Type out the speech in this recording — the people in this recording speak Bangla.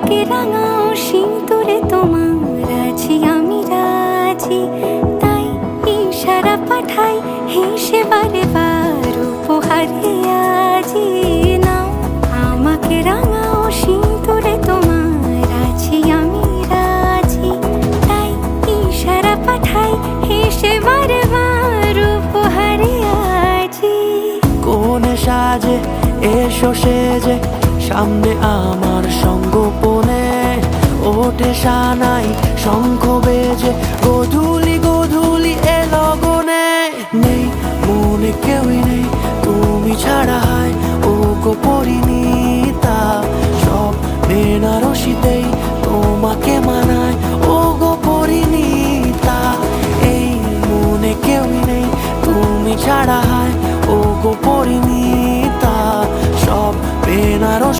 আমাকে রাঙাও সিঁদুরে তোমার আছি আমি রাজি, তাই ইশারা পাঠাই হেসে বারে বার উপহারে আজি। নাও আমাকে রাঙাও সিঁদুরে তোমার আছি আমি রাজি, তাই ইশারা পাঠাই হেসে বারে বার উপহারে আজি। কোনে সাজে এসো সেজে সামনে আমার সঙ্গোপনে, ওঠে সানাই শঙ্খ বেজে গধূলি গধূলি এ লগনে। নেই মনে কেউই নেই তুমি ছাড়া, হায় ও গো পরিনি